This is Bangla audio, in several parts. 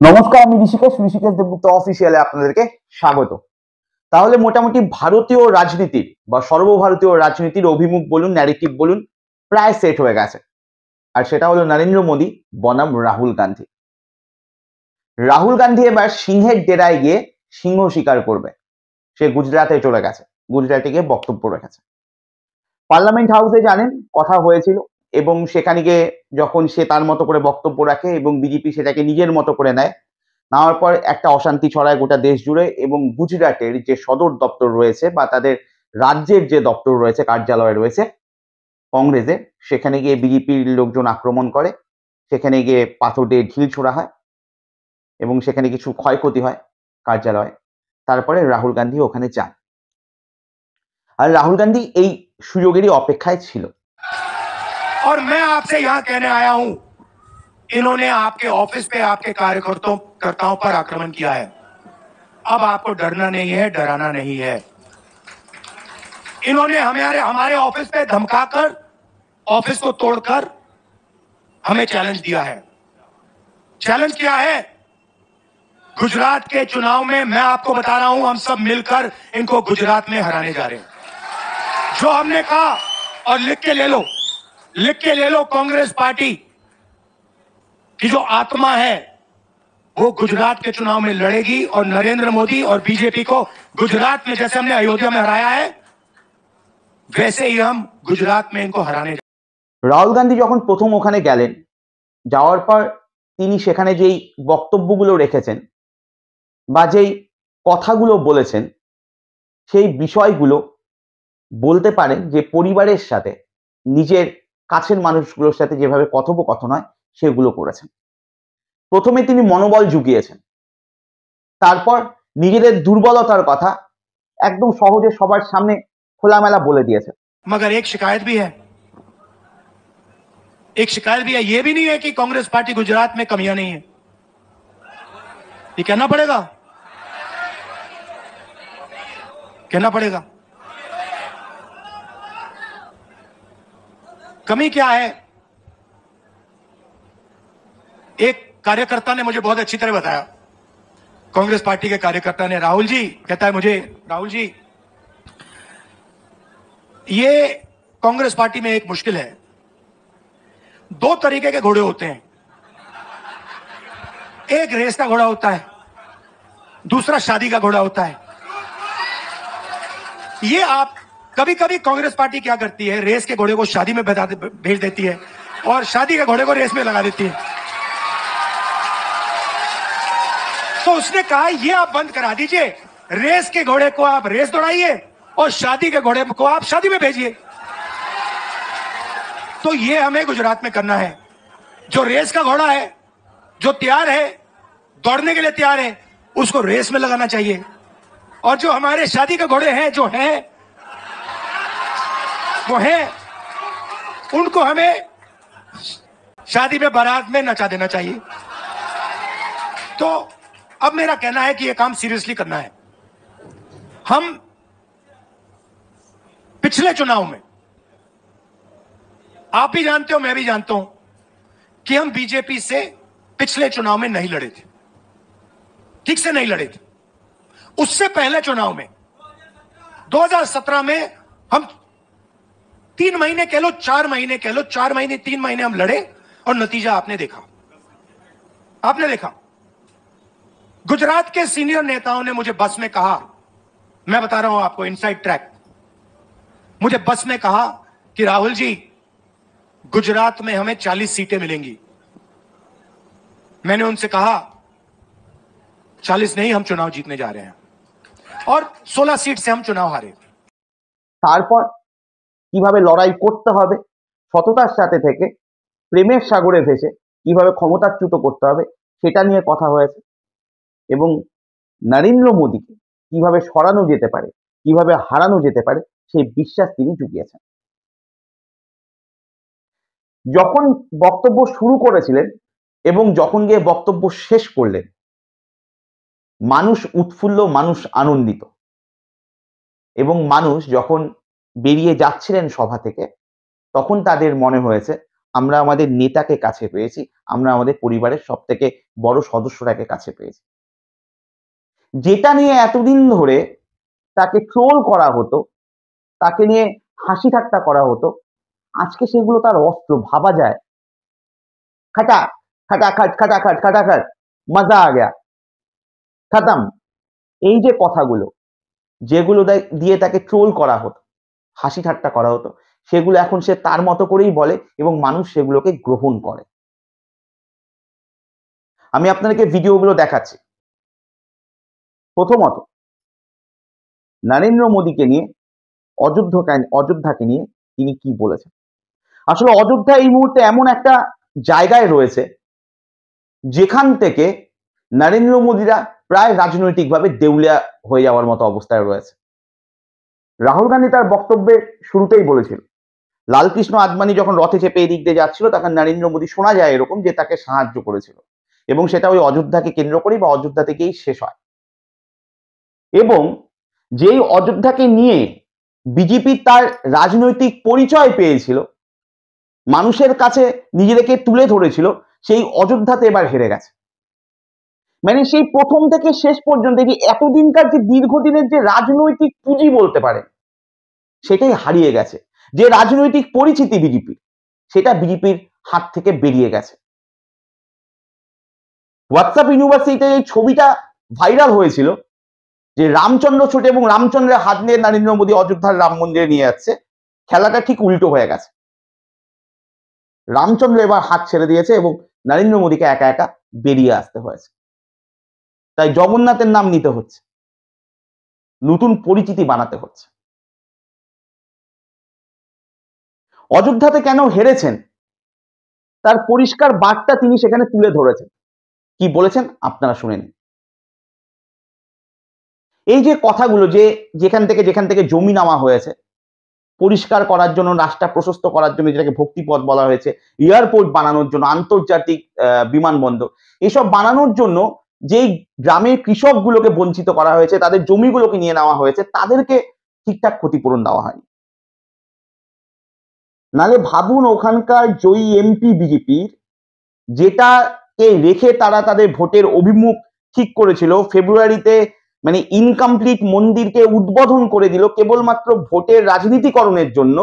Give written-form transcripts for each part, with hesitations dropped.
নমস্কার, আমি ঋষিকেশ দেবগুপ্ত অফিসিয়ালে আপনাদেরকে স্বাগত। তাহলে মোটামুটি ভারতীয় রাজনীতির বা সর্বভারতীয় রাজনীতির অভিমুখ বলুন, ন্যারেটিভ বলুন, প্রায় সেট হয়ে গেছে। আর সেটা হলো নরেন্দ্র মোদী বনাম রাহুল গান্ধী। রাহুল গান্ধী এবার সিংহের ডেরায় গিয়ে সিংহ শিকার করবে। সে গুজরাটে চলে গেছে, গুজরাটে গিয়ে বক্তব্য রেখেছে। পার্লামেন্ট হাউসে জানেন কথা হয়েছিল, এবং সেখানে গিয়ে যখন সে তার মতো করে বক্তব্য রাখে এবং বিজেপি সেটাকে নিজের মতো করে নেয়, নেওয়ার পর একটা অশান্তি ছড়ায় গোটা দেশ জুড়ে, এবং গুজরাটের যে সদর দপ্তর রয়েছে বা তাদের রাজ্যের যে দপ্তর রয়েছে, কার্যালয় রয়েছে কংগ্রেসের, সেখানে গিয়ে বিজেপির লোকজন আক্রমণ করে, সেখানে গিয়ে পাথর দিয়ে ঢিল ছোড়া হয় এবং সেখানে কিছু ক্ষয়ক্ষতি হয় কার্যালয়ে। তারপরে রাহুল গান্ধী ওখানে যান, আর राहुल गांधी এই সুযোগেরই অপেক্ষায় ছিল। और मैं आपसे यहां कहने आया हूं, इन्होंने आपके ऑफिस पे आपके कार्यकर्ताओं पर आक्रमण किया है। अब आपको डरना नहीं है, डराना नहीं है। इन्होंने हमारे ऑफिस पे धमकाकर, ऑफिस को तोड़कर हमें चैलेंज दिया है। चैलेंज क्या है? गुजरात के चुनाव में मैं आपको बता रहा हूं, हम सब मिलकर इनको गुजरात में हराने जा रहे हैं। जो हमने कहा, और लिख के ले लो, कांग्रेस पार्टी की जो आत्मा है वो गुजरात के चुनाव में लड़ेगी, और नरेंद्र मोदी और बीजेपी को गुजरात में जैसे हमने अयोध्या में हराया है, वैसे ही हम गुजरात में इनको हराने। রাহুল গান্ধী যখন প্রথম ওখানে গেলেন, যাওয়ার পর তিনি সেখানে যেই বক্তব্যগুলো রেখেছেন বা যেই কথাগুলো বলেছেন, সেই বিষয়গুলো বলতে পারেন যে পরিবারের সাথে, নিজের কাছের মানুষগুলোর সাথে যেভাবে কথোপকথন হয় সেগুলো করেছেন। প্রথমে তিনি মনোবল জুগিয়েছেন, তারপর নিজেদের দুর্বলতার কথা একদম সহজে সবার সামনে খোলামেলা বলে দিয়েছেন। मगर एक शिकायत भी है, ये भी नहीं है कि कांग्रेस पार्टी गुजरात में कमियां नहीं है। ये कहना पड़ेगा। कमी क्या है? एक कार्यकर्ता ने मुझे बहुत अच्छी तरह बताया, कांग्रेस पार्टी के कार्यकर्ता ने, राहुल जी कहता है मुझे, राहुल जी ये कांग्रेस पार्टी में एक मुश्किल है, दो तरीके के घोड़े होते हैं, एक रेस का घोड़ा होता है, दूसरा शादी का घोड़ा होता है। ये आप कभी कभी कांग्रेस पार्टी क्या करती है, रेस के घोड़े को शादी में भेज देती है और शादी के घोड़े को रेस में लगा देती है। तो उसने कहा ये आप बंद करा दीजिए, रेस के घोड़े को आप रेस दौड़ाइए और शादी के घोड़े को आप शादी में भेजिए। तो ये हमें गुजरात में करना है। जो रेस का घोड़ा है, जो तैयार है, दौड़ने के लिए तैयार है, उसको रेस में लगाना चाहिए, और जो हमारे शादी के घोड़े हैं, जो हैं वो हैं, उनको हमें शादी में बारात में नचा देना चाहिए। तो अब मेरा कहना है कि ये काम सीरियसली करना है। हम पिछले चुनाव में, आप भी जानते हो, मैं भी जानता हूं कि हम बीजेपी से पिछले चुनाव में नहीं लड़े थे, ठीक से नहीं लड़े थे। उससे पहले चुनाव में 2017 में हम 3 महीने कह लो, 4 महीने कह लो, 4 महीने 3 महीने हम लड़े, और नतीजा आपने देखा। गुजरात के सीनियर नेताओं ने मुझे बस में कहा, मैं बता रहा हूं आपको इनसाइड ट्रैक, मुझे बस में कहा कि राहुल जी गुजरात में हमें 40 सीटें मिलेंगी। मैंने उनसे कहा 40 नहीं, हम चुनाव जीतने जा रहे हैं, और 16 सीट से हम चुनाव हारे। তারপর কিভাবে লড়াই করতে হবে, সততার সাথে থেকে প্রেমের সাগরে ভেসে কিভাবে ক্ষমতাচ্যুত করতে হবে সেটা নিয়ে কথা হয়েছে, এবং নরেন্দ্র মোদীকে কিভাবে সরানো যেতে পারে, কিভাবে হারানো যেতে পারে সেই বিশ্বাস তিনি জুগিয়েছেন। যখন বক্তব্য শুরু করেছিলেন এবং যখন গিয়ে বক্তব্য শেষ করলেন, মানুষ উৎফুল্ল, মানুষ আনন্দিত, এবং মানুষ যখন বেরিয়ে যাচ্ছিলেন সভা থেকে, তখন তাদের মনে হয়েছে আমরা আমাদের নেতাকে কাছে পেয়েছি, আমরা আমাদের পরিবারের সবথেকে বড় সদস্যটাকে কাছে পেয়েছি। যেটা নিয়ে এতদিন ধরে তাকে ট্রোল করা হতো, তাকে নিয়ে হাসি ঠাট্টা করা হতো, আজকে সেগুলো তার অস্ত্র। ভাবা যায়, খাটা খাটাখাট খাটাখাট খাটাখাট, মজা আ গয়া, খতম। এই যে কথাগুলো, যেগুলো দিয়ে তাকে ট্রোল করা হতো, হাসি ঠাট্টা করা হতো, সেগুলো এখন সে তার মতো করেই বলে এবং মানুষ সেগুলোকে গ্রহণ করে। আমি আপনাদেরকে ভিডিওগুলো দেখাচ্ছি। প্রথমত, নরেন্দ্র মোদীকে নিয়ে, অযোধ্যাকে নিয়ে তিনি কি বলেছেন। আসলে অযোধ্যা এই মুহূর্তে এমন একটা জায়গায় রয়েছে যেখান থেকে নরেন্দ্র মোদীরা প্রায় রাজনৈতিকভাবে দেউলিয়া হয়ে যাওয়ার মতো অবস্থায় রয়েছে। রাহুল গান্ধী তার বক্তব্যের শুরুতেই বলেছিল, লালকৃষ্ণ আদবানি যখন রথে চেপে এদিক দিয়ে যাচ্ছিল তখন নরেন্দ্র মোদী শোনা যায় এরকম যে তাকে সাহায্য করেছিল, এবং সেটা ওই অযোধ্যাকে কেন্দ্র করেই বা অযোধ্যা থেকেই শেষ হয়। এবং যেই অযোধ্যাকে নিয়ে বিজেপি তার রাজনৈতিক পরিচয় পেয়েছিল, মানুষের কাছে নিজেদেরকে তুলে ধরেছিল, সেই অযোধ্যাতে এবার হেরে গেছে। মানে সেই প্রথম থেকে শেষ পর্যন্ত যে এতদিনকার যে দীর্ঘদিনের যে রাজনৈতিক পুঁজি বলতে পারে, সেটাই হারিয়ে গেছে। যে রাজনৈতিক পরিচিতি বিজেপির, সেটা বিজেপির হাত থেকে বেরিয়ে গেছে। হোয়াটসঅ্যাপ ইউনিভার্সিটিতে এই ছবিটা ভাইরাল হয়েছিল যে রামচন্দ্র ছোটে এবং রামচন্দ্রের হাত নিয়ে নরেন্দ্র মোদী অযোধ্যার রাম মন্দিরে নিয়ে যাচ্ছে, খেলাটা ঠিক উল্টো হয়ে গেছে। রামচন্দ্র এবার হাত ছেড়ে দিয়েছে এবং নরেন্দ্র মোদীকে একা একা বেরিয়ে আসতে হয়েছে। তাই জগন্নাথের নাম নিতে হচ্ছে, নতুন পরিচিতি বানাতে হচ্ছে। অযোধ্যাতে কেন হেরেছেন তার পরিষ্কার বার্তা তিনি সেখানে তুলে ধরেছেন। কি বলেছেন আপনারা শুনে নিন। এই যে কথাগুলো, যে যেখান থেকে জমি নেওয়া হয়েছে পরিষ্কার করার জন্য, রাস্তা প্রশস্ত করার জন্য, যেটাকে ভক্তিপথ বলা হয়েছে, এয়ারপোর্ট বানানোর জন্য, আন্তর্জাতিক বিমানবন্দর, এসব বানানোর জন্য যেই গ্রামের কৃষকগুলোকে বঞ্চিত করা হয়েছে, তাদের জমিগুলোকে নিয়ে নেওয়া হয়েছে, তাদেরকে ঠিকঠাক ক্ষতিপূরণ দেওয়া হয়নি। নালে ভাবুন ওখানকার জয়ী এমপি বিজেপির, যেটাকে রেখে তারা তাদের ভোটের অভিমুখ ঠিক করেছিল, ফেব্রুয়ারিতে মানে ইনকমপ্লিট মন্দিরকে উদ্বোধন করে দিল কেবলমাত্র ভোটের রাজনীতিকরণের জন্য,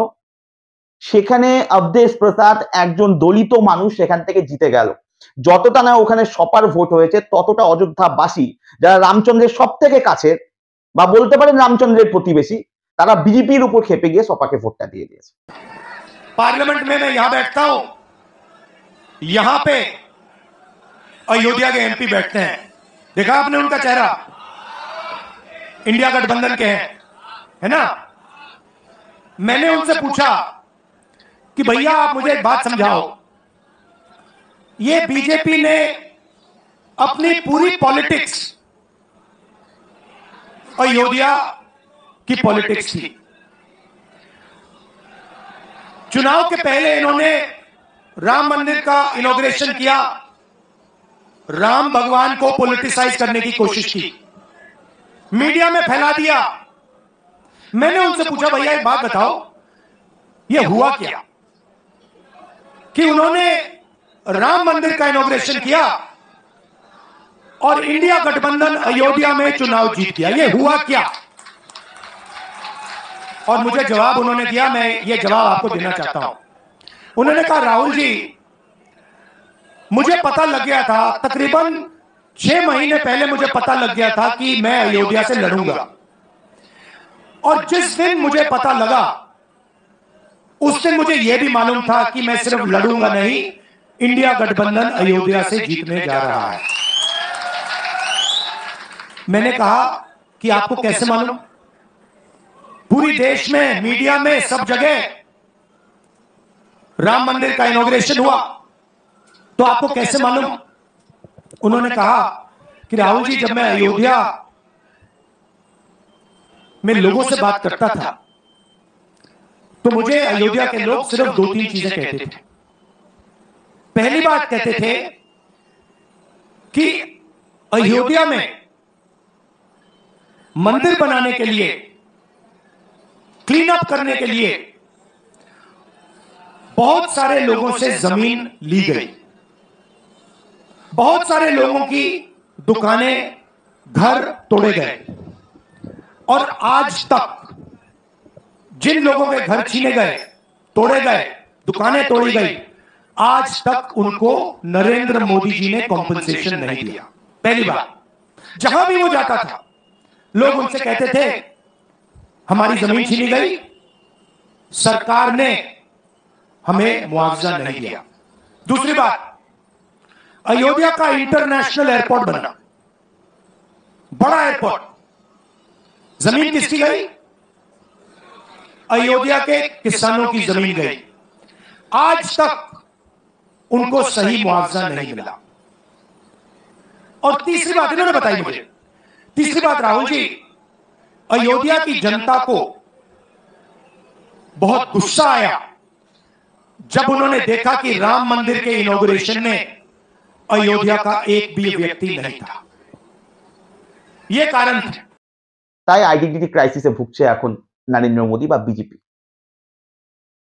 সেখানে অবধেশ প্রসাদ একজন দলিত মানুষ সেখান থেকে জিতে গেল। যতটা না ওখানে সপার ভোট হয়েছে, ততটা অযোধ্যাবাসী, যারা রামচন্দ্রের সব থেকে কাছের বা বলতে পারেন রামচন্দ্রের প্রতিবেশী, তারা বিজেপির উপর খেপে গিয়ে সপাকে ভোটটা দিয়ে দিয়েছে। पार्लियामेंट में मैं यहां बैठता हूं, यहां पे अयोध्या के एमपी बैठते हैं, देखा आपने उनका चेहरा, इंडिया गठबंधन के हैं, है ना। मैंने उनसे पूछा कि भैया आप मुझे एक बात समझाओ, ये बीजेपी ने अपनी पूरी पॉलिटिक्स अयोध्या की पॉलिटिक्स थी। चुनाव के पहले इन्होंने राम मंदिर का इनॉग्रेशन किया, राम भगवान को पॉलिटिसाइज करने की कोशिश की, मीडिया में फैला दिया। मैंने उनसे पूछा भैया एक बात बताओ, ये हुआ क्या कि उन्होंने राम मंदिर का इनॉग्रेशन किया और इंडिया गठबंधन अयोध्या में चुनाव जीत गया, ये हुआ क्या? और मुझे जवाब उन्होंने दिया, मैं ये जवाब आपको देना चाहता हूं। उन्होंने कहा राहुल जी, मुझे पता लग गया था, तकरीबन 6 महीने पहले मुझे पता लग गया था कि मैं अयोध्या से लड़ूंगा, और जिस दिन मुझे पता लगा उस दिन मुझे यह भी मालूम था कि मैं सिर्फ लड़ूंगा नहीं, इंडिया गठबंधन अयोध्या से जीतने जा रहा है। मैंने कहा कि आपको कैसे मालूम? पूरी देश में, मीडिया में, सब जगह राम मंदिर का इनॉग्रेशन हुआ, तो आपको कैसे मालूम? उन्होंने कहा कि राहुल जी, जब मैं अयोध्या में लोगों से बात करता था तो मुझे अयोध्या के लोग सिर्फ 2-3 चीजें कहते थे। पहली बात कहते थे कि अयोध्या में मंदिर बनाने के लिए, क्लीन अप करने के लिए बहुत सारे लोगों से जमीन ली गई, बहुत सारे लोगों की दुकानें, घर तोड़े गए, और आज तक जिन लोगों के घर छीने गए, तोड़े गए, दुकानें तोड़ी गई, आज तक उनको नरेंद्र मोदी जी ने कॉम्पनसेशन नहीं दिया। पहली बात, जहां भी वो जाता था लोग उनसे कहते थे हमारी जमीन छीनी गई, सरकार ने हमें मुआवजा नहीं दिया। दूसरी बात, अयोध्या का इंटरनेशनल एयरपोर्ट बना, बड़ा एयरपोर्ट, जमीन किसकी गई? अयोध्या के किसानों की जमीन गई। आज तक उनको सही मुआवजा नहीं मिला। और तीसरी बात इन्होंने बताई मुझे, तीसरी बात राहुल जी, अयोध्या की जनता को बहुत गुस्सा आया जब उन्होंने देखा कि राम मंदिर के इनॉग्रेशन में अयोध्या का एक भी व्यक्ति नहीं था। ये कारण थे। তাই আইডেন্টিটি ক্রাইসিসে ভুগছে এখন নরেন্দ্র মোদী বা বিজেপি।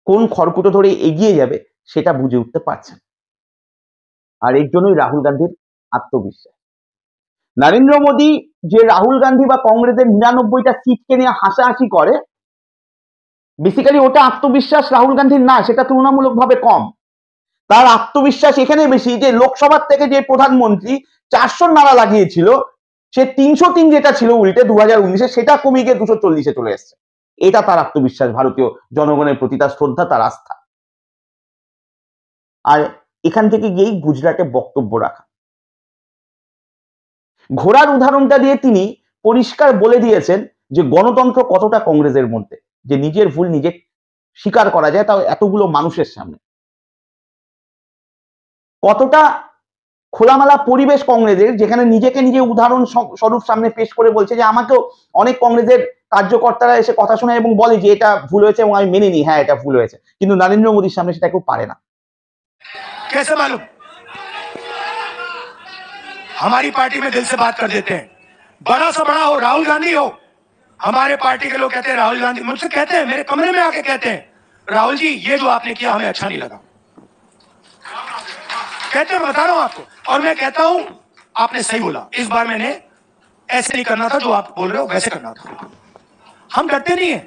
কোন খড়কুটো ধরে এগিয়ে যাবে সেটা বুঝে উঠতে পারছেন। আর এর জন্যই রাহুল গান্ধীর আত্মবিশ্বাস। নরেন্দ্র মোদী যে রাহুল গান্ধী বা কংগ্রেসের ৯৯টা সিটকে নিয়ে হাসাহাসি করে, বেসিক্যালি ওটা আত্মবিশ্বাস রাহুল গান্ধীর না, সেটা তুলনামূলকভাবে কম। তার আত্মবিশ্বাস এখানে বেশি যে লোকসভার থেকে যে প্রধানমন্ত্রী 400 নারা লাগিয়েছিল, সে 303 যেটা ছিল উল্টে 2019-এ, সেটা কমে গিয়ে 240-এ চলে এসছে। এটা তার আত্মবিশ্বাস, ভারতীয় জনগণের প্রতি তার শ্রদ্ধা, তার আস্থা। আর এখান থেকে গিয়েই গুজরাটে বক্তব্য রাখা। ঘোড়ার উদাহরণটা দিয়ে তিনি পরিষ্কার বলে দিয়েছেন যে গণতন্ত্র কতটা কংগ্রেসের মধ্যে, যে নিজের ভুল নিজে স্বীকার করা যায়, তাও এতগুলো মানুষের সামনে। কতটা খোলামেলা পরিবেশ কংগ্রেসের, যেখানে নিজেকে নিজে উদাহরণ স্বরূপ সামনে পেশ করে বলছে যে আমাকেও অনেক কংগ্রেসের কার্যকর্তারা এসে কথা শোনায় এবং বলে যে এটা ভুল হয়েছে এবং আমি মেনে নিই, হ্যাঁ এটা ভুল হয়েছে, কিন্তু নরেন্দ্র মোদীর সামনে সেটা কেউ পারে না। कैसे मालूम? हमारी पार्टी में दिल से बात कर देते हैं, बड़ा सा बड़ा हो, राहुल गांधी हो, हमारे पार्टी के लोग कहते हैं राहुल गांधी, मुझसे कहते हैं, मेरे कमरे में आके कहते हैं राहुल जी ये जो आपने किया हमें अच्छा नहीं लगा, कहते हैं, मैं बता रहा हूं आपको। और मैं कहता हूं आपने सही बोला, इस बार मैंने ऐसे नहीं करना था, जो आप बोल रहे हो वैसे करना था। हम डरते नहीं है,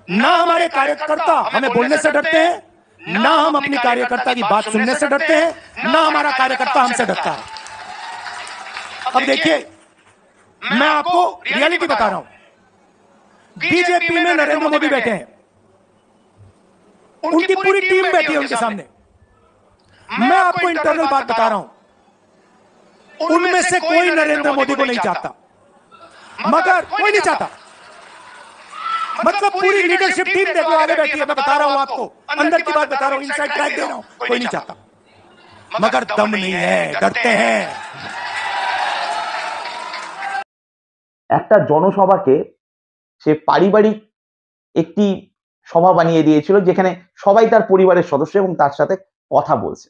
ना हमारे कार्यकर्ता हमें बोलने से डरते हैं, ना हम अपनी कार्यकर्ता की बात सुनने से डरते हैं, ना हमारा कार्यकर्ता हमसे डरता है। अब देखिए, मैं आपको रियलिटी बता रहा हूं, बीजेपी में नरेंद्र मोदी बैठे हैं, उनकी पूरी टीम बैठी है उनके सामने। मैं आपको इंटरनल बात बता रहा हूं, उनमें से कोई नरेंद्र मोदी को नहीं चाहता, मगर कोई नहीं चाहता, मतलब पूरी लीडरशिप टीम देखो आगे बैठी है। मैं बता रहा हूं आपको, अंदर की बात बता रहा हूं, इनसाइड ट्रैक दे रहा हूं, कोई नहीं चाहता, मगर दम नहीं है, डरते हैं। একটা জনসভাকে সে পারিবারিক একটি সভা বানিয়ে দিয়েছিল, যেখানে সবাই তার পরিবারের সদস্য এবং তার সাথে কথা বলছে।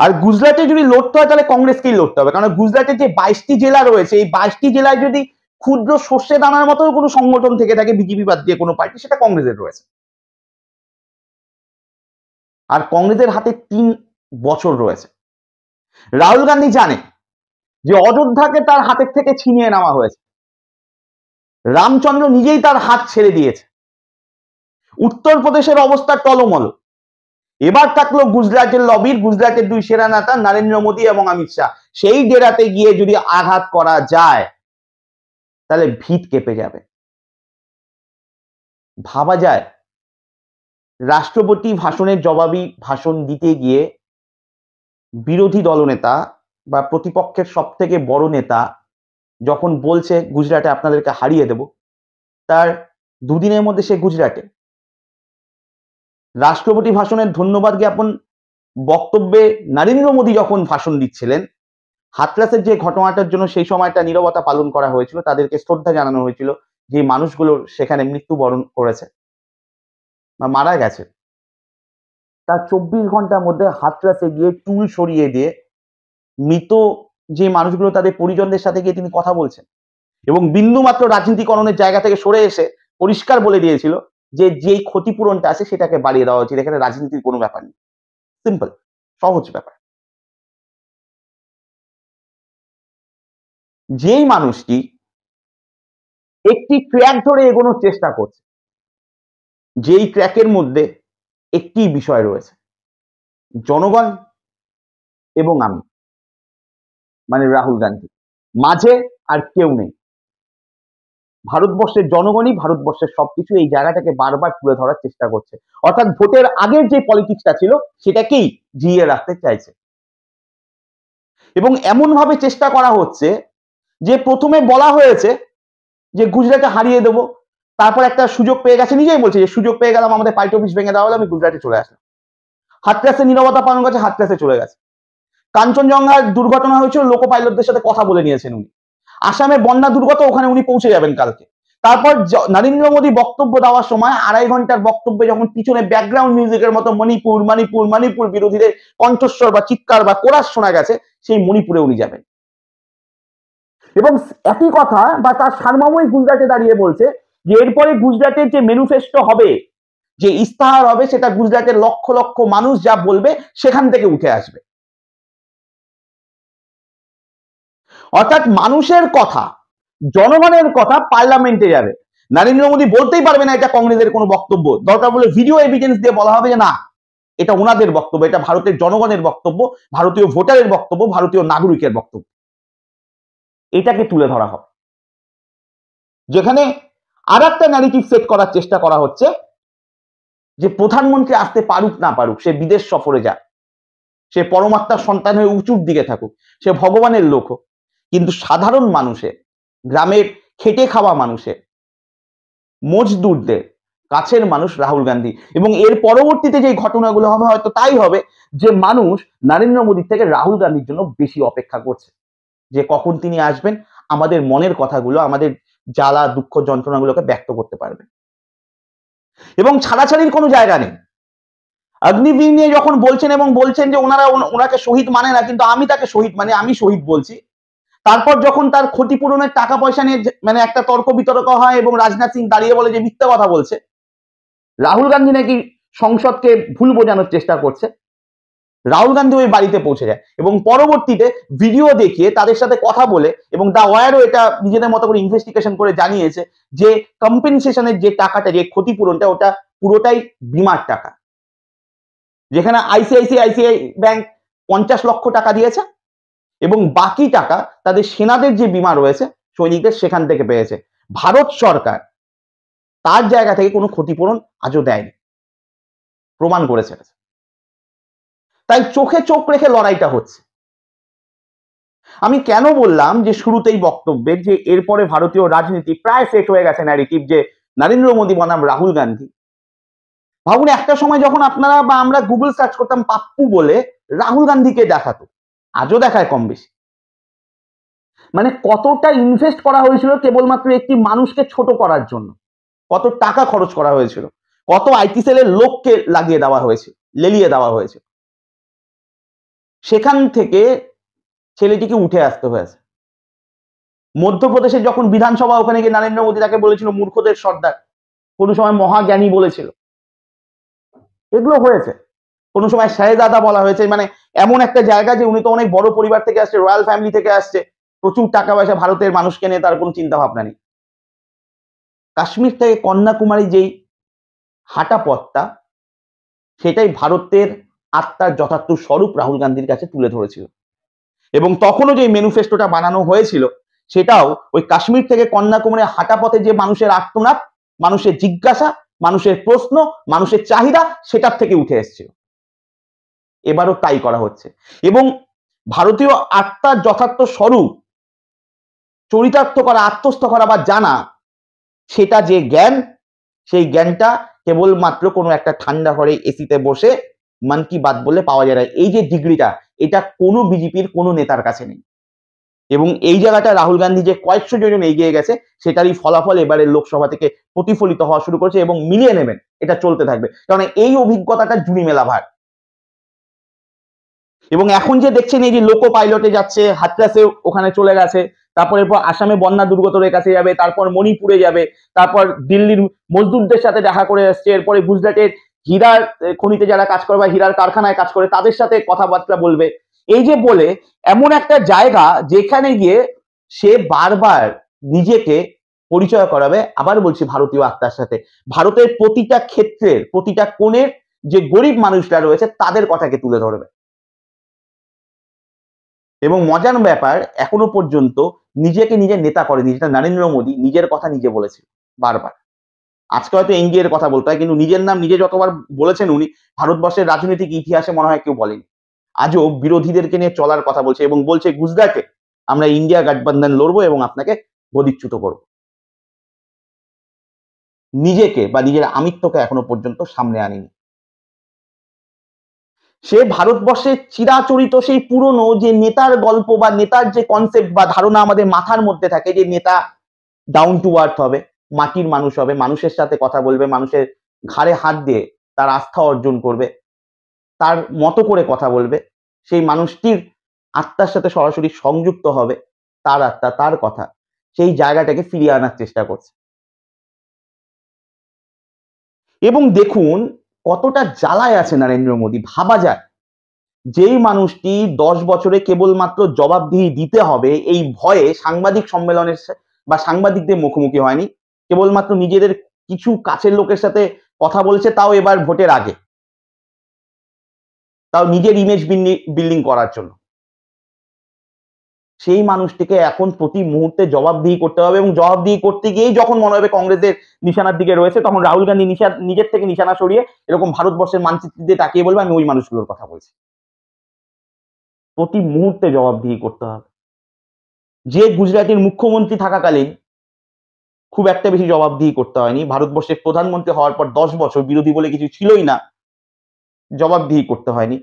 আর গুজরাটে যদি লড়তে হয় তাহলে কংগ্রেসকেই লড়তে হবে, কারণ গুজরাটের যে 22টি জেলা রয়েছে, এই 22টি জেলায় যদি ক্ষুদ্র সর্ষে দানার মতো কোনো সংগঠন থেকে থাকে বিজেপি বাদ দিয়ে কোনো পার্টি, সেটা কংগ্রেসের রয়েছে। আর কংগ্রেসের হাতে 3 বছর রয়েছে। রাহুল গান্ধী জানে যে অযোধ্যাকে তার হাতের থেকে ছিনিয়ে নেওয়া হয়েছে, রামচন্দ্র নিজেই তার হাত ছেড়ে দিয়েছে, উত্তরপ্রদেশের অবস্থা টলমল। এবার থাকলো গুজরাটের লবির, গুজরাটের 2 সেরা নেতা নরেন্দ্র মোদী এবং অমিত শাহ, সেই ডেরাতে গিয়ে যদি আঘাত করা যায় তাহলে ভিত কেঁপে যাবে। ভাবা যায় রাষ্ট্রপতি ভাষণের জবাবি ভাষণ দিতে গিয়ে বিরোধী দলনেতা বা প্রতিপক্ষের সব থেকে বড় নেতা যখন বলছে গুজরাটে আপনাদেরকে হারিয়ে দেব, তার দুদিনের মধ্যে সে গুজরাটে। রাষ্ট্রপতি ভাষণের ধন্যবাদ জ্ঞাপন বক্তব্যে নরেন্দ্র মোদী যখন ভাষণ দিচ্ছিলেন, হাতরাসের যে ঘটনাটার জন্য সেই সময়টা নীরবতা পালন করা হয়েছিল, তাদেরকে শ্রদ্ধা জানানো হয়েছিল, যে মানুষগুলো সেখানে মৃত্যুবরণ করেছে বা মারা গেছে, তার 24 ঘন্টার মধ্যে হাতরাসে গিয়ে টুল সরিয়ে দিয়ে মৃত যে মানুষগুলো তাদের পরিজনদের সাথে গিয়ে তিনি কথা বলছেন এবং বিন্দুমাত্র রাজনীতিকরণের জায়গা থেকে সরে এসে পরিষ্কার বলে দিয়েছিল যে যেই ক্ষতিপূরণটা আছে সেটাকে বাড়িয়ে দেওয়া উচিত। এখানে রাজনীতির কোনো ব্যাপার নেই, সিম্পল, সহজ ব্যাপার। যেই মানুষটি একটি ট্র্যাক ধরে এগোনোর চেষ্টা করছে, যেই ট্র্যাকের মধ্যে একটি বিষয় রয়েছে, জনগণ এবং আমি, মানে রাহুল গান্ধী, মাঝে আর কেউ নেই। ভারতবর্ষের জনগণই ভারতবর্ষের সবকিছু, এই জায়গাটাকে বারবার তুলে ধরার চেষ্টা করছে। অর্থাৎ ভোটের আগের যে পলিটিক্সটা ছিল সেটাকেই জিইয়ে রাখতে চাইছে, এবং এমন ভাবে চেষ্টা করা হচ্ছে যে প্রথমে বলা হয়েছে যে গুজরাটে হারিয়ে দেবো, তারপর একটা সুযোগ পেয়ে গেছে, নিজেই বলছে যে সুযোগ পেয়ে গেলাম, আমাদের পার্টি অফিস ভেঙে দেওয়া হলো, আমি গুজরাটে চলে আসলাম। হাতরাসে নীরবতা পালন করেছে, হাতরাসে চলে গেছে। কাঞ্চনজঙ্ঘার দুর্ঘটনা হয়েছিল, লোকো পাইলটদের সাথে কথা বলে নিয়েছেন উনি। আসামে বন্যা দুর্গত, ওখানে উনি পৌঁছে যাবেন কালকে। তারপর নরেন্দ্র মোদী বক্তব্য দেওয়ার সময় 2.5 ঘন্টার বক্তব্যে যখন পিছনে ব্যাকগ্রাউন্ড মিউজিকের মতো মণিপুর মণিপুর মণিপুর বিরোধীদের কণ্ঠস্বর বা চিৎকার বা কোরাস শোনা গেছে, সেই মণিপুরে উনি যাবেন। এবং একই কথা বা তার সারমর্মই গুজরাটে দাঁড়িয়ে বলছে যে এরপরে গুজরাটের যে ম্যানিফেস্টো হবে, যে ইস্তাহার হবে, সেটা গুজরাটের লক্ষ লক্ষ মানুষ যা বলবে সেখান থেকে উঠে আসবে। অর্থাৎ মানুষের কথা, জনগণের কথা পার্লামেন্টে যাবে। নরেন্দ্র মোদী বলতেই পারবে না এটা কংগ্রেসের কোনো বক্তব্য, দরকার বলে ভিডিও এভিডেন্স দিয়ে বলা হবে যে না এটা ওনাদের বক্তব্য, এটা ভারতের জনগণের বক্তব্য, ভারতীয় ভোটারের বক্তব্য, ভারতীয় নাগরিকের বক্তব্য। এটাকে তুলে ধরা হবে, যেখানে আর একটা ন্যারেটিভ সেট করার চেষ্টা করা হচ্ছে যে প্রধানমন্ত্রী আসতে পারুক না পারুক, সে বিদেশ সফরে যাক, সে পরমাত্মার সন্তান হয়ে উঁচুর দিকে থাকুক, সে ভগবানের লোক হোক, কিন্তু সাধারণ মানুষের, গ্রামের খেটে খাওয়া মানুষের, মজদুরদের কাছের মানুষ রাহুল গান্ধী। এবং এর পরবর্তীতে যে ঘটনাগুলো হবে হয়তো তাই হবে যে মানুষ নরেন্দ্র মোদীর থেকে রাহুল গান্ধীর জন্য বেশি অপেক্ষা করছে, যে কখন তিনি আসবেন, আমাদের মনের কথাগুলো, আমাদের জ্বালা দুঃখ যন্ত্রণাগুলোকে ব্যক্ত করতে পারবে। এবং ছাড়াছাড়ির কোনো জায়গা নেই। অগ্নিবীর নিয়ে যখন বলছেন এবং বলছেন যে ওনাকে শহীদ মানে না, কিন্তু আমি তাকে শহীদ মানে, আমি শহীদ বলছি। তারপর যখন তার ক্ষতিপূরণের টাকা পয়সা নিয়ে মানে একটা তর্ক বিতর্ক হয় এবং রাজনাথ সিং দাঁড়িয়ে বলে যে মিথ্যা কথা বলছে, রাহুল গান্ধী নাকি সংসদকে ভুল বোঝানোর চেষ্টা করছে, রাহুল গান্ধী ওই বাড়িতে পৌঁছে যায় এবং পরবর্তীতে ভিডিও দেখিয়ে তাদের সাথে কথা বলে, এবং দা ওয়ারও এটা নিজেদের মতো করে ইনভেস্টিগেশন করে জানিয়েছে যে কম্পেনসেশনের যে টাকাটা, যে ক্ষতিপূরণটা, ওটা পুরোটাই বিমার টাকা, যেখানে আইসিআইসিআই ব্যাংক 50 লক্ষ টাকা দিয়েছে এবং বাকি টাকা তাদের সেনাদের যে বিমা রয়েছে সৈনিকদের, সেখান থেকে পেয়েছে। ভারত সরকার তার জায়গা থেকে কোনো ক্ষতিপূরণ আজও দেয়নি, প্রমাণ করেছে। তাই চোখে চোখ রেখে লড়াইটা হচ্ছে। আমি কেন বললাম যে শুরুতেই বক্তব্যে যে এরপরে ভারতীয় রাজনীতি প্রায় সেট হয়ে গেছে ন্যারেটিভ যে নরেন্দ্র মোদী বনাম রাহুল গান্ধী। ভাবুন একটা সময় যখন আপনারা বা আমরা গুগল সার্চ করতাম পাপ্পু বলে, রাহুল গান্ধীকে দেখাতো, আজও দেখায় কম বেশি। মানে কতটা ইনভেস্ট করা হয়েছিল কেবলমাত্র একটি মানুষকে ছোট করার জন্য, কত টাকা খরচ করা হয়েছিল, কত আইটি সেলের লোককে লাগিয়ে দেওয়া হয়েছে, লেলিয়ে দেওয়া হয়েছে, সেখান থেকে ছেলেটিকে উঠে আসতে হয়েছে। মধ্যপ্রদেশের যখন বিধানসভা, ওখানে গিয়ে নরেন্দ্র মোদী তাকে বলেছিল মূর্খদের সর্দার, কোনো সময় মহাজ্ঞানী বলেছিল, এগুলো হয়েছে। কোনো সময় শাহজাদা বলা হয়েছে, মানে এমন একটা জায়গা যে উনি তো অনেক বড় পরিবার থেকে আসছে, রয়্যাল ফ্যামিলি থেকে আসছে, প্রচুর টাকা পয়সা, ভারতের মানুষকে নিয়ে তার কোনো চিন্তা ভাবনা নেই। কাশ্মীর থেকে কন্যাকুমারী যেই হাঁটা পথটা, সেটাই ভারতের আত্মার যথার্থ স্বরূপ রাহুল গান্ধীর কাছে তুলে ধরেছিল। এবং তখনও যে ম্যানিফেস্টোটা বানানো হয়েছিল, সেটাও ওই কাশ্মীর থেকে কন্যাকুমারী হাঁটা পথে যে মানুষের আর্তনাদ, মানুষের জিজ্ঞাসা, মানুষের প্রশ্ন, মানুষের চাহিদা, সেটার থেকে উঠে এসেছিল। এবারও তাই করা হচ্ছে। এবং ভারতীয় আত্মার যথার্থ স্বরূপ চরিতার্থ করা, আত্মস্থ করা বা জানা, সেটা যে জ্ঞান, সেই জ্ঞানটা কেবলমাত্র কোনো একটা ঠান্ডা ঘরে এসিতে বসে মন কি বাত বলে পাওয়া যায় না। এই যে ডিগ্রিটা, এটা কোনো বিজেপির কোনো নেতার কাছে নেই। এবং এই জায়গাটা রাহুল গান্ধী যে কয়েকশো জন এগিয়ে গেছে, সেটারই ফলাফল এবারের লোকসভা থেকে প্রতিফলিত হওয়া শুরু করেছে এবং মিলিয়ে নেবেন, এটা চলতে থাকবে। কারণ এই অভিজ্ঞতাটা জুনি মেলা ভার। এবং এখন যে দেখছেন এই যে লোকো পাইলটে যাচ্ছে, হাতরাসে ওখানে চলে গেছে, তারপর এরপর আসামে বন্যা দুর্গতদের কাছে যাবে, তারপর মণিপুরে যাবে, তারপর দিল্লির মজদুরদের সাথে দেখা করে আসছে, এরপরে গুজরাটের হীরার খনিতে যারা কাজ করে বা হীরার কারখানায় কাজ করে তাদের সাথে কথাবার্তা বলবে। এই যে বলে এমন একটা জায়গা যেখানে গিয়ে সে বারবার নিজেকে পরিচয় করাবে, আবার বলছি ভারতীয় আত্মার সাথে, ভারতের প্রতিটা ক্ষেত্রের প্রতিটা কোণের যে গরিব মানুষরা রয়েছে তাদের কথাকে তুলে ধরবে। এবং মজার ব্যাপার, এখনো পর্যন্ত নিজেকে নিজের নেতা করেনি, যেটা নরেন্দ্র মোদী নিজের কথা নিজে বলেছিল বারবার। আজকে হয়তো এনডিএ এর কথা বলতে হয়, কিন্তু নিজের নাম নিজে যতবার বলেছেন উনি, ভারতবর্ষের রাজনৈতিক ইতিহাসে মনে হয় কেউ বলেনি। আজও বিরোধীদেরকে নিয়ে চলার কথা বলছে এবং বলছে গুজরাটে আমরা ইন্ডিয়া গঠবন্ধন লড়বো এবং আপনাকে গদিচ্যুত করব। নিজেকে বা নিজের আমিত্বকে এখনো পর্যন্ত সামনে আনেনি। সে ভারতবর্ষের চিরাচরিত সেই পুরনো যে নেতার গল্প বা নেতার যে কনসেপ্ট বা ধারণা আমাদের মাথার মধ্যে থাকে, যে নেতা ডাউন টু আর্থ হবে, মাটির মানুষ হবে, মানুষের সাথে কথা বলবে, মানুষের ঘাড়ে হাত দিয়ে তার আস্থা অর্জন করবে, তার মতো করে কথা বলবে, সেই মানুষটির আত্মার সাথে সরাসরি সংযুক্ত হবে, তার আত্মা তার কথা, সেই জায়গাটাকে ফিরিয়ে আনার চেষ্টা করছে। এবং দেখুন কতটা জ্বালায় আছে নরেন্দ্র মোদী। ভাবা যায় যেই মানুষটি 10 বছরে কেবলমাত্র জবাবদিহি দিতে হবে এই ভয়ে সাংবাদিক সম্মেলনের বা সাংবাদিকদের মুখোমুখি হয়নি, কেবলমাত্র নিজেদের কিছু কাছের লোকের সাথে কথা বলছে, তাও এবার ভোটের আগে, তাও নিজের ইমেজ বিল্ডিং করার জন্য। সেই মানুষটিকে এখন প্রতি মুহূর্তে জবাবদিহি করতে হবে, এবং জবাবদিহি করতে গিয়েই যখন মনে হবে কংগ্রেসের নিশানার দিকে রয়েছে, তখন রাহুল গান্ধী নিজের থেকে নিশানা সরিয়ে এরকম ভারতবর্ষের মানচিত্র দিয়ে তাকিয়ে বলবে আমি ওই মানুষগুলোর কথা বলছি। প্রতি মুহূর্তে জবাবদিহি করতে হবে। যে গুজরাটের মুখ্যমন্ত্রী থাকাকালীন খুব একটা বেশি জবাবদিহি করতে হয়নি, ভারতবর্ষের প্রধানমন্ত্রী হওয়ার পর 10 বছর বিরোধী বলে কিছু ছিলই না, জবাবদিহি করতে হয়নি,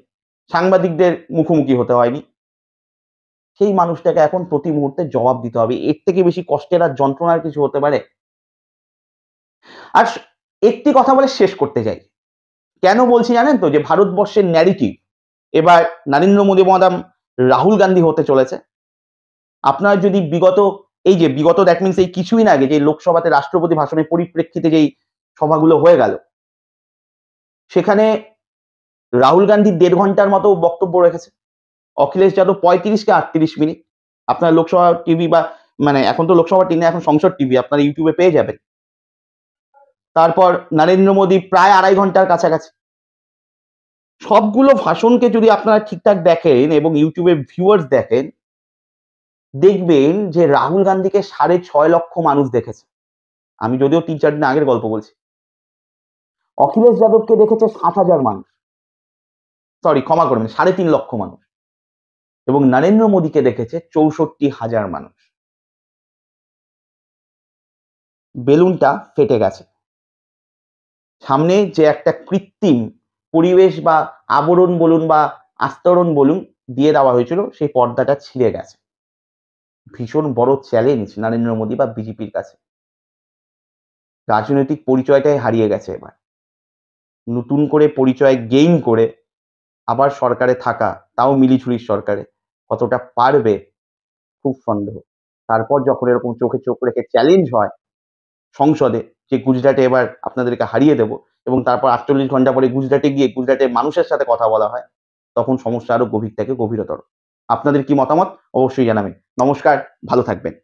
সাংবাদিকদের মুখোমুখি হতে হয়নি, সেই মানুষটাকে এখন প্রতি মুহূর্তে জবাব দিতে হবে। এর থেকে বেশি কষ্টের আর যন্ত্রণার কিছু হতে পারে? আর একটি কথা বলে শেষ করতে চাই, কেন বলছি জানেন তো, যে ভারতবর্ষের ন্যারেটিভ এবার নরেন্দ্র মোদী বনাম রাহুল গান্ধী হতে চলেছে। আপনার যদি বিগত দ্যাট মিনস এই কিছুদিন আগে যে লোকসভাতে রাষ্ট্রপতি ভাষণের পরিপ্রেক্ষিতে যেই সভাগুলো হয়ে গেল, সেখানে রাহুল গান্ধী 1.5 ঘন্টার মতো বক্তব্য রেখেছে, অখিলেশ যাদব 35 কে 38 মিনিট। আপনার লোকসভা টিভি বা এখন তো লোকসভা টিভি, এখন সংসদ টিভি আপনারা ইউটিউবে পেয়ে যাবেন। তারপর নরেন্দ্র মোদী প্রায় 2.5 ঘন্টার কাছাকাছি। সবগুলো ভাষণকে যদি আপনারা ঠিকঠাক দেখেন এবং ইউটিউবে ভিউয়ার্স দেখেন, দেখবেন যে রাহুল গান্ধীকে 6.5 লক্ষ মানুষ দেখেছে। আমি যদিও 3-4 দিন আগের গল্প বলছি। অখিলেশ যাদবকে দেখেছে 7,000 মানুষ, সরি ক্ষমা করবেন 3.5 লক্ষ মানুষ, এবং নরেন্দ্র মোদীকে দেখেছে 64,000 মানুষ। বেলুনটা ফেটে গেছে। সামনে যে একটা কৃত্রিম পরিবেশ বা আবরণ বলুন বা আস্তরণ বলুন দিয়ে দেওয়া হয়েছিল, সেই পর্দাটা ছিঁড়ে গেছে। ভীষণ বড় চ্যালেঞ্জ নরেন্দ্র মোদী বা বিজেপির কাছে। রাজনৈতিক পরিচয়টাই হারিয়ে গেছে এবার। নতুন করে পরিচয় গেইন করে আবার সরকারে থাকা, তাও মিলিছুরির সরকারে, কতটা পারবে খুব সন্দেহ। তারপর যখন এরকম চোখে চোখ রেখে চ্যালেঞ্জ হয় সংসদে যে গুজরাটে এবার আপনাদেরকে হারিয়ে দেব, এবং তারপর 48 ঘন্টা পরে গুজরাটে গিয়ে গুজরাটের মানুষের সাথে কথা বলা হয়, তখন সমস্যা আরো গভীর থেকে গভীরতর। আপনাদের কি মতামত অবশ্যই জানাবেন। নমস্কার, ভালো থাকবেন।